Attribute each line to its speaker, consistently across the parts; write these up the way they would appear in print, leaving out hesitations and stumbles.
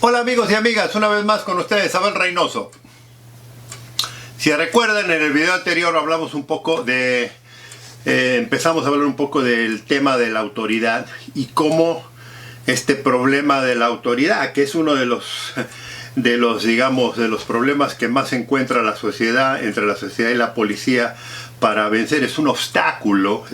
Speaker 1: Hola amigos y amigas, una vez más con ustedes, Abel Reynoso. Si recuerdan, en el video anterior hablamos un poco de... empezamos a hablar un poco del tema de la autoridad y cómo este problema de la autoridad, que es uno de los problemas que más se encuentra la sociedad, entre la sociedad y la policía para vencer, es un obstáculo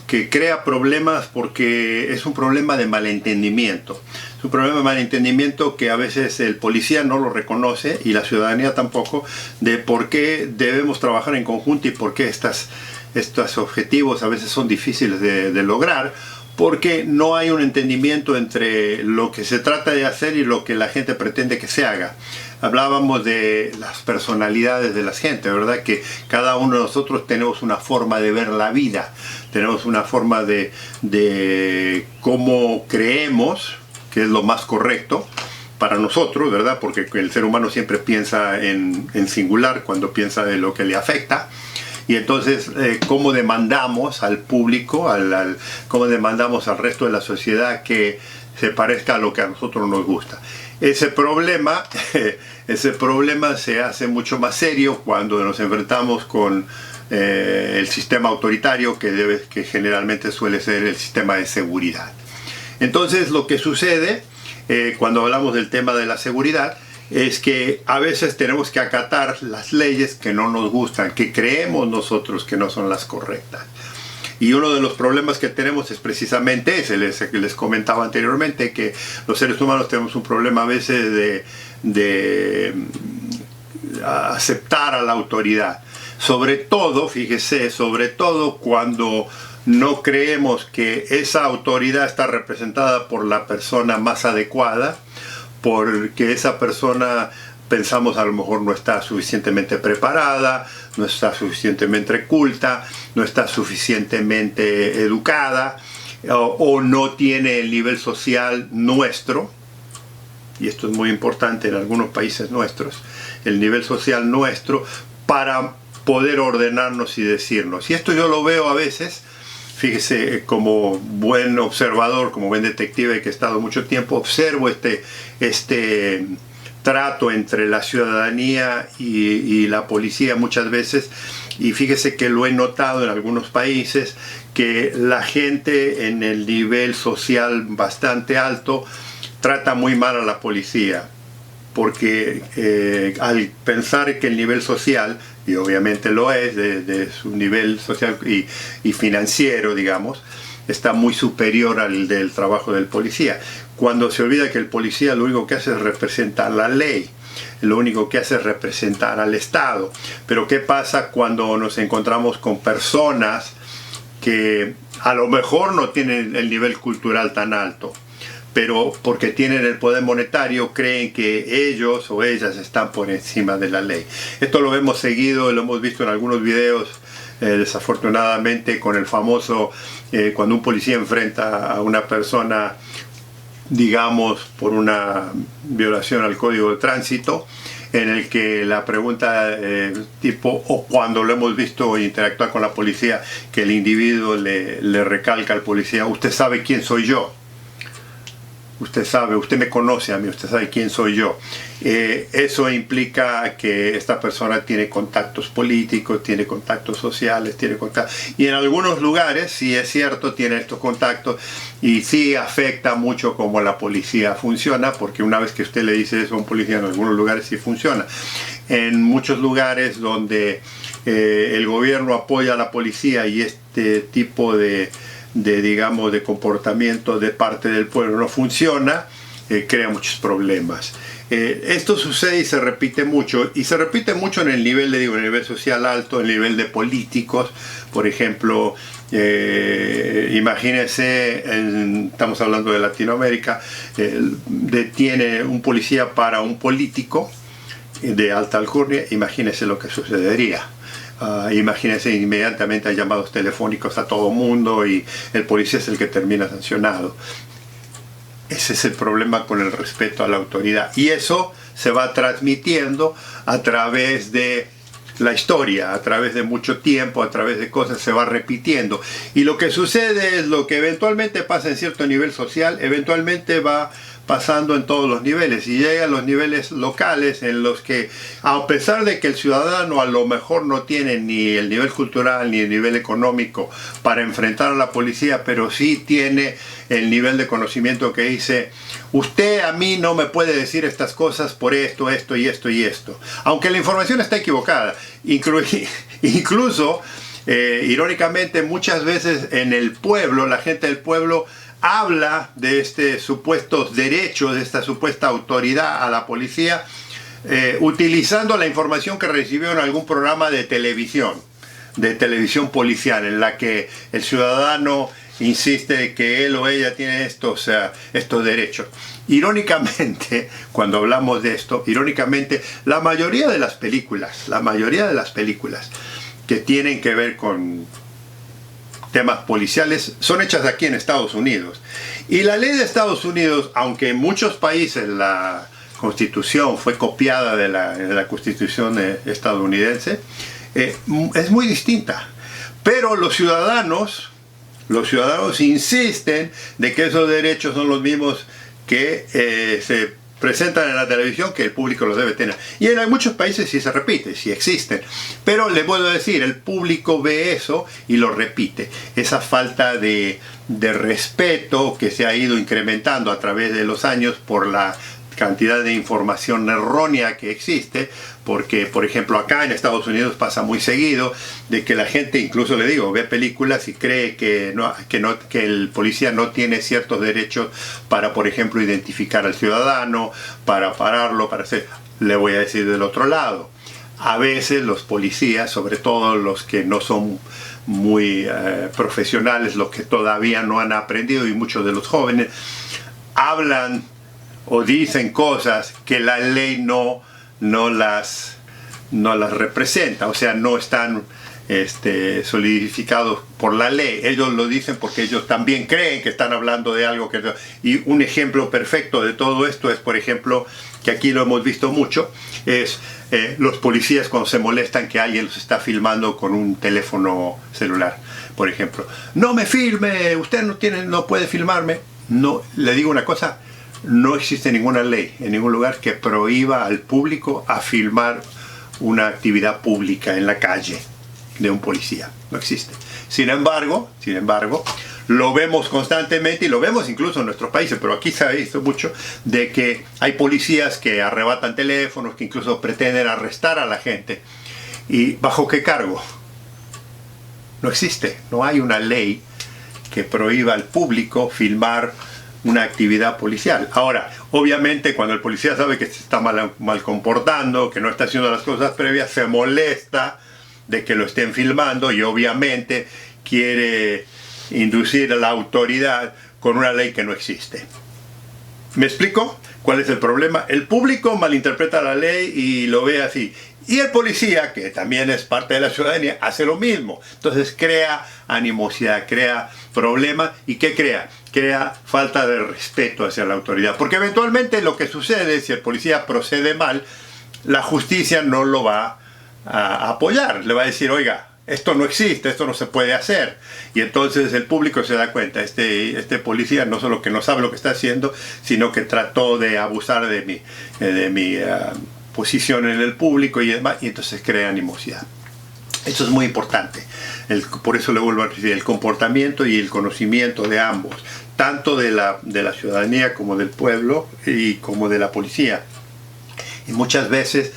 Speaker 1: que crea problemas porque es un problema de malentendimiento. Es un problema de malentendimiento que a veces el policía no lo reconoce y la ciudadanía tampoco, de por qué debemos trabajar en conjunto y por qué estos objetivos a veces son difíciles de lograr, porque no hay un entendimiento entre lo que se trata de hacer y lo que la gente pretende que se haga. Hablábamos de las personalidades de la gente, ¿verdad? Que cada uno de nosotros tenemos una forma de ver la vida, tenemos una forma de cómo creemos que es lo más correcto para nosotros, ¿verdad? Porque el ser humano siempre piensa en singular cuando piensa de lo que le afecta. Y entonces, ¿cómo demandamos al público, cómo demandamos al resto de la sociedad que se parezca a lo que a nosotros nos gusta? Ese problema se hace mucho más serio cuando nos enfrentamos con el sistema autoritario que generalmente suele ser el sistema de seguridad. Entonces, lo que sucede cuando hablamos del tema de la seguridad es que a veces tenemos que acatar las leyes que no nos gustan, que creemos nosotros que no son las correctas. Y uno de los problemas que tenemos es precisamente ese, les comentaba anteriormente, que los seres humanos tenemos un problema a veces de aceptar a la autoridad. Sobre todo, fíjese, sobre todo cuando no creemos que esa autoridad está representada por la persona más adecuada, porque esa persona pensamos a lo mejor no está suficientemente preparada, no está suficientemente culta, no está suficientemente educada o no tiene el nivel social nuestro, y esto es muy importante en algunos países nuestros, el nivel social nuestro para poder ordenarnos y decirnos. Y esto yo lo veo a veces, fíjese, como buen observador, como buen detective que he estado mucho tiempo, observo este trato entre la ciudadanía y la policía muchas veces, y fíjese que lo he notado en algunos países, que la gente en el nivel social bastante alto trata muy mal a la policía, porque al pensar que el nivel social, y obviamente lo es, de su nivel social y financiero, digamos, está muy superior al del trabajo del policía. Cuando se olvida que el policía lo único que hace es representar la ley, lo único que hace es representar al Estado. Pero ¿qué pasa cuando nos encontramos con personas que a lo mejor no tienen el nivel cultural tan alto, pero porque tienen el poder monetario creen que ellos o ellas están por encima de la ley? Esto lo hemos seguido, lo hemos visto en algunos videos, desafortunadamente, con el famoso, cuando un policía enfrenta a una persona, digamos, por una violación al código de tránsito, en el que la pregunta tipo, o cuando lo hemos visto interactuar con la policía, que el individuo le recalca al policía: ¿usted sabe quién soy yo? Usted sabe, usted me conoce a mí, usted sabe quién soy yo. Eso implica que esta persona tiene contactos políticos, tiene contactos sociales, y en algunos lugares, sí es cierto, tiene estos contactos y sí afecta mucho cómo la policía funciona, porque una vez que usted le dice eso a un policía, en algunos lugares sí funciona. En muchos lugares donde el gobierno apoya a la policía y este tipo de comportamiento de parte del pueblo no funciona, crea muchos problemas. Esto sucede y se repite mucho en el nivel, en el nivel social alto, en el nivel de políticos. Por ejemplo, imagínense, estamos hablando de Latinoamérica, detiene un policía para un político de alta alcurnia, imagínense lo que sucedería. Imagínense, inmediatamente hay llamados telefónicos a todo mundo y el policía es el que termina sancionado. Ese es el problema con el respeto a la autoridad, y eso se va transmitiendo a través de la historia, a través de mucho tiempo, a través de cosas, se va repitiendo, y lo que sucede es lo que eventualmente pasa en cierto nivel social, eventualmente va pasando en todos los niveles y llega a los niveles locales en los que, a pesar de que el ciudadano a lo mejor no tiene ni el nivel cultural ni el nivel económico para enfrentar a la policía, pero sí tiene el nivel de conocimiento que dice: usted a mí no me puede decir estas cosas por esto, esto y esto y esto, aunque la información está equivocada. Incluso irónicamente, muchas veces en el pueblo, la gente del pueblo habla de este supuesto derecho, de esta supuesta autoridad a la policía, utilizando la información que recibió en algún programa de televisión policial, en la que el ciudadano insiste que él o ella tiene estos derechos. Irónicamente, cuando hablamos de esto, la mayoría de las películas que tienen que ver con temas policiales son hechas aquí en Estados Unidos. Y la ley de Estados Unidos, aunque en muchos países la Constitución fue copiada de la Constitución estadounidense, es muy distinta. Pero los ciudadanos insisten de que esos derechos son los mismos que se presentan en la televisión, que el público los debe tener. Y en muchos países sí se repite, sí existen. Pero le puedo decir, el público ve eso y lo repite. Esa falta de respeto que se ha ido incrementando a través de los años por la cantidad de información errónea que existe, porque por ejemplo acá en Estados Unidos pasa muy seguido de que la gente, incluso le digo, ve películas y cree que el policía no tiene ciertos derechos para, por ejemplo, identificar al ciudadano, para pararlo, le voy a decir del otro lado. A veces los policías, sobre todo los que no son muy profesionales, los que todavía no han aprendido, y muchos de los jóvenes, hablan o dicen cosas que la ley no las representa, o sea, no están solidificados por la ley. Ellos lo dicen porque ellos también creen que están hablando de algo que... Y un ejemplo perfecto de todo esto es, por ejemplo, que aquí lo hemos visto mucho, es los policías cuando se molestan que alguien los está filmando con un teléfono celular, por ejemplo. No me filme, usted no puede filmarme. No, le digo una cosa: no existe ninguna ley en ningún lugar que prohíba al público a filmar una actividad pública en la calle de un policía. No existe. Sin embargo, lo vemos constantemente, y lo vemos incluso en nuestros países, pero aquí se ha visto mucho, de que hay policías que arrebatan teléfonos, que incluso pretenden arrestar a la gente. ¿Y bajo qué cargo? No existe. No hay una ley que prohíba al público filmar una actividad policial. Ahora, obviamente, cuando el policía sabe que se está mal comportando, que no está haciendo las cosas previas, se molesta de que lo estén filmando y obviamente quiere inducir a la autoridad con una ley que no existe. ¿Me explico? ¿Cuál es el problema? El público malinterpreta la ley y lo ve así. Y el policía, que también es parte de la ciudadanía, hace lo mismo. Entonces crea animosidad, crea problemas. ¿Y qué crea? Crea falta de respeto hacia la autoridad. Porque eventualmente lo que sucede, si el policía procede mal, la justicia no lo va a apoyar. Le va a decir: oiga, esto no existe, esto no se puede hacer. Y entonces el público se da cuenta: este policía no solo que no sabe lo que está haciendo, sino que trató de abusar de mi posición en el público y demás, y entonces crea animosidad. Esto es muy importante. Por eso le vuelvo a decir, el comportamiento y el conocimiento de ambos, tanto de la ciudadanía como del pueblo y como de la policía. Y muchas veces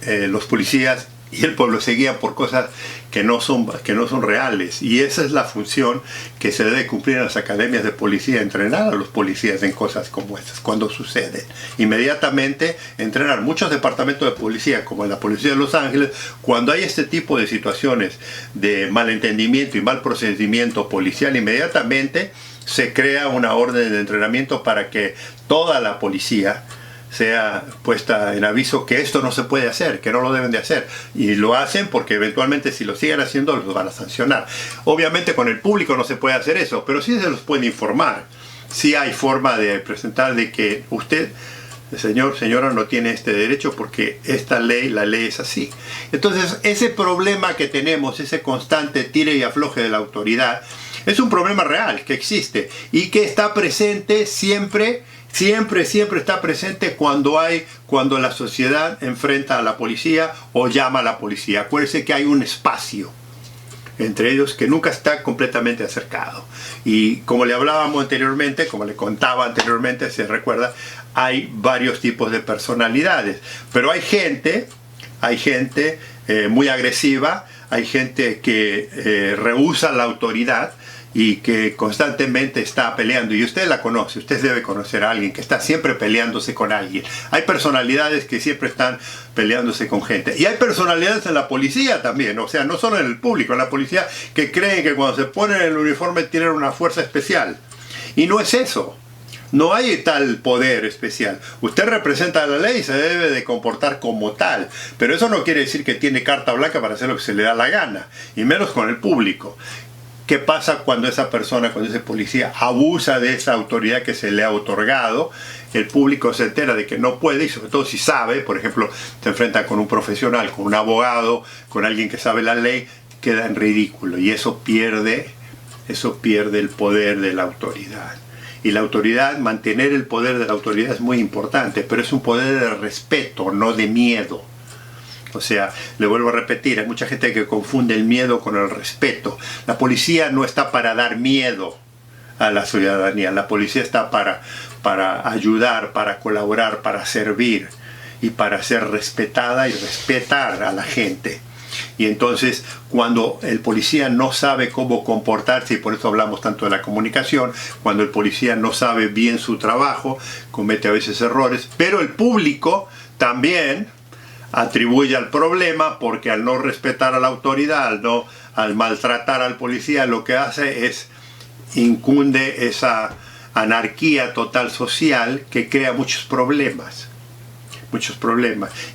Speaker 1: los policías y el pueblo se guían por cosas que no son reales, y esa es la función que se debe cumplir en las academias de policía: entrenar a los policías en cosas como estas cuando suceden. Inmediatamente entrenar. Muchos departamentos de policía, como la policía de Los Ángeles, cuando hay este tipo de situaciones de malentendimiento y mal procedimiento policial, inmediatamente se crea una orden de entrenamiento para que toda la policía sea puesta en aviso que esto no se puede hacer, que no lo deben de hacer. Y lo hacen porque eventualmente, si lo siguen haciendo, los van a sancionar. Obviamente con el público no se puede hacer eso, pero sí se los puede informar. Sí hay forma de presentar de que usted, señor, señora, no tiene este derecho porque la ley es así. Entonces, ese problema que tenemos, ese constante tire y afloje de la autoridad, es un problema real que existe y que está presente siempre siempre está presente cuando la sociedad enfrenta a la policía o llama a la policía. Acuérdense que hay un espacio entre ellos que nunca está completamente acercado. Y como le hablábamos anteriormente, como le contaba anteriormente, se recuerda, hay varios tipos de personalidades. Pero hay gente muy agresiva, hay gente que rehúsa la autoridad y que constantemente está peleando, y usted la conoce, usted debe conocer a alguien que está siempre peleándose con alguien. Hay personalidades que siempre están peleándose con gente, y hay personalidades en la policía también, o sea, no solo en el público, en la policía, que creen que cuando se ponen el uniforme tienen una fuerza especial, y no es eso. No hay tal poder especial. Usted representa la ley y se debe de comportar como tal. Pero eso no quiere decir que tiene carta blanca para hacer lo que se le da la gana. Y menos con el público. ¿Qué pasa cuando esa persona, cuando ese policía abusa de esa autoridad que se le ha otorgado? El público se entera de que no puede, y sobre todo si sabe, por ejemplo, se enfrenta con un profesional, con un abogado, con alguien que sabe la ley, queda en ridículo. Y eso pierde el poder de la autoridad. Y la autoridad, mantener el poder de la autoridad es muy importante, pero es un poder de respeto, no de miedo. O sea, le vuelvo a repetir, hay mucha gente que confunde el miedo con el respeto. La policía no está para dar miedo a la ciudadanía, la policía está para ayudar, para colaborar, para servir y para ser respetada y respetar a la gente. Y entonces, cuando el policía no sabe cómo comportarse, y por eso hablamos tanto de la comunicación, cuando el policía no sabe bien su trabajo, comete a veces errores, pero el público también atribuye al problema, porque al no respetar a la autoridad, al maltratar al policía, lo que hace es incunde esa anarquía total social que crea muchos problemas.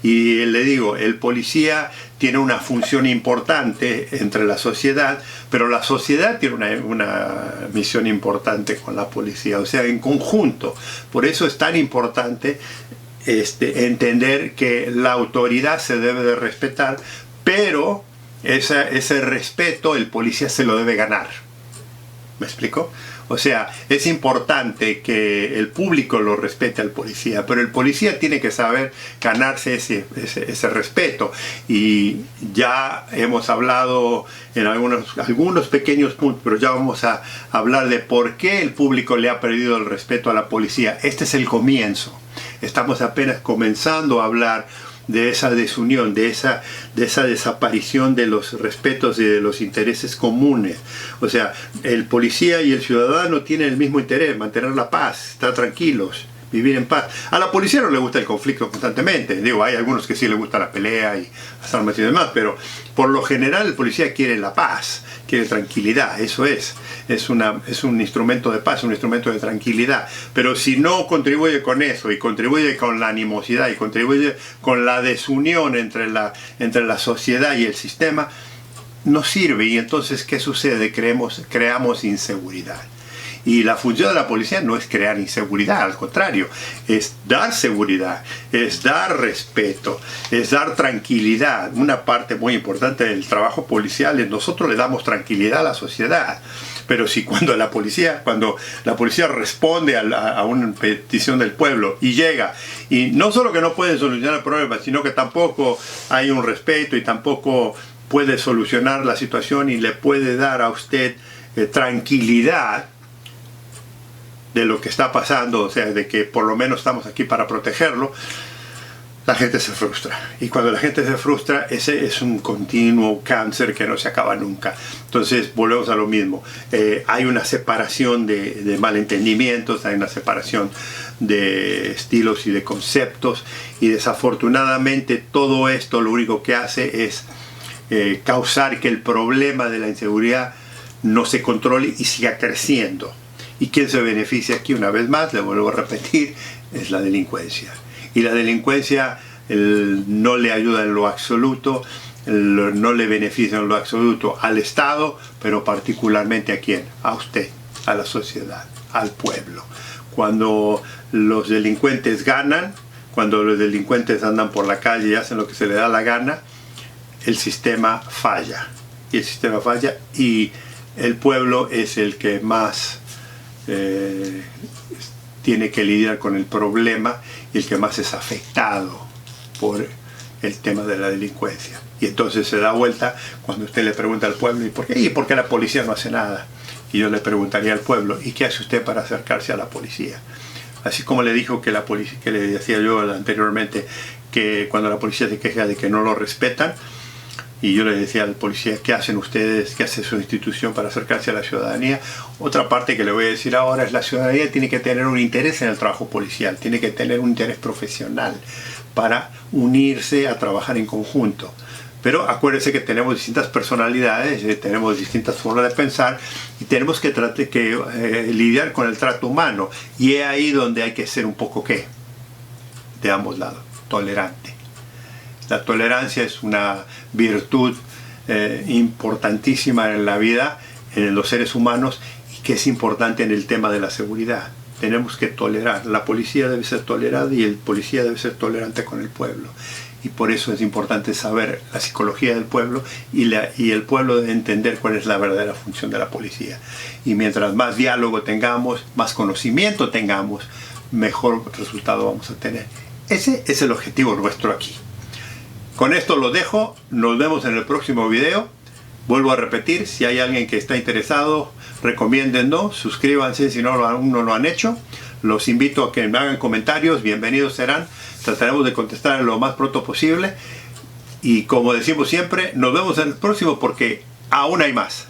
Speaker 1: Y le digo, el policía tiene una función importante entre la sociedad, pero la sociedad tiene una misión importante con la policía, o sea, en conjunto. Por eso es tan importante entender que la autoridad se debe de respetar, pero ese respeto el policía se lo debe ganar. ¿Me explico? O sea, es importante que el público lo respete al policía, pero el policía tiene que saber ganarse ese respeto. Y ya hemos hablado en algunos pequeños puntos, pero ya vamos a hablar de por qué el público le ha perdido el respeto a la policía. Este es el comienzo. Estamos apenas comenzando a hablar de esa desunión, de esa desaparición de los respetos y de los intereses comunes. O sea, el policía y el ciudadano tienen el mismo interés, mantener la paz, estar tranquilos, vivir en paz. A la policía no le gusta el conflicto constantemente. Digo, hay algunos que sí le gusta la pelea y las armas y demás, pero por lo general el policía quiere la paz, quiere tranquilidad. Eso es un instrumento de paz, un instrumento de tranquilidad. Pero si no contribuye con eso, y contribuye con la animosidad, y contribuye con la desunión entre la sociedad y el sistema, no sirve. Y entonces, ¿qué sucede? Creamos inseguridad. Y la función de la policía no es crear inseguridad, al contrario, es dar seguridad, es dar respeto, es dar tranquilidad. Una parte muy importante del trabajo policial es nosotros le damos tranquilidad a la sociedad. Pero si cuando la policía responde a una petición del pueblo y llega, y no solo que no pueden solucionar el problema, sino que tampoco hay un respeto y tampoco puede solucionar la situación y le puede dar a usted tranquilidad de lo que está pasando, o sea, de que por lo menos estamos aquí para protegerlo, la gente se frustra. Y cuando la gente se frustra, ese es un continuo cáncer que no se acaba nunca. Entonces, volvemos a lo mismo. Hay una separación de malentendimientos, hay una separación de estilos y de conceptos, y desafortunadamente todo esto lo único que hace es causar que el problema de la inseguridad no se controle y siga creciendo. ¿Y quién se beneficia aquí? Una vez más, le vuelvo a repetir, es la delincuencia. Y la delincuencia no le ayuda en lo absoluto, no le beneficia en lo absoluto al Estado, pero particularmente ¿a quién? A usted, a la sociedad, al pueblo. Cuando los delincuentes ganan, cuando los delincuentes andan por la calle y hacen lo que se les da la gana, el sistema falla. Y el sistema falla y el pueblo es el que más tiene que lidiar con el problema y el que más es afectado por el tema de la delincuencia. Y entonces se da vuelta cuando usted le pregunta al pueblo ¿y por qué? ¿Y por qué la policía no hace nada? Y yo le preguntaría al pueblo ¿y qué hace usted para acercarse a la policía? Así como le dijo que la policía, que le decía yo anteriormente, que cuando la policía se queja de que no lo respetan, y yo le decía al policía, ¿qué hacen ustedes? ¿Qué hace su institución para acercarse a la ciudadanía? Otra parte que le voy a decir ahora es la ciudadanía tiene que tener un interés en el trabajo policial, tiene que tener un interés profesional para unirse a trabajar en conjunto. Pero acuérdense que tenemos distintas personalidades, tenemos distintas formas de pensar y tenemos que lidiar con el trato humano. Y es ahí donde hay que ser un poco, ¿qué? De ambos lados, tolerante. La tolerancia es una virtud importantísima en la vida, en los seres humanos, y que es importante en el tema de la seguridad. Tenemos que tolerar. La policía debe ser tolerada y el policía debe ser tolerante con el pueblo. Y por eso es importante saber la psicología del pueblo y el pueblo debe entender cuál es la verdadera función de la policía. Y mientras más diálogo tengamos, más conocimiento tengamos, mejor resultado vamos a tener. Ese es el objetivo nuestro aquí. Con esto lo dejo, nos vemos en el próximo video. Vuelvo a repetir, si hay alguien que está interesado, recomiéndennos, suscríbanse si aún no lo han hecho. Los invito a que me hagan comentarios, bienvenidos serán. Trataremos de contestar lo más pronto posible. Y como decimos siempre, nos vemos en el próximo porque aún hay más.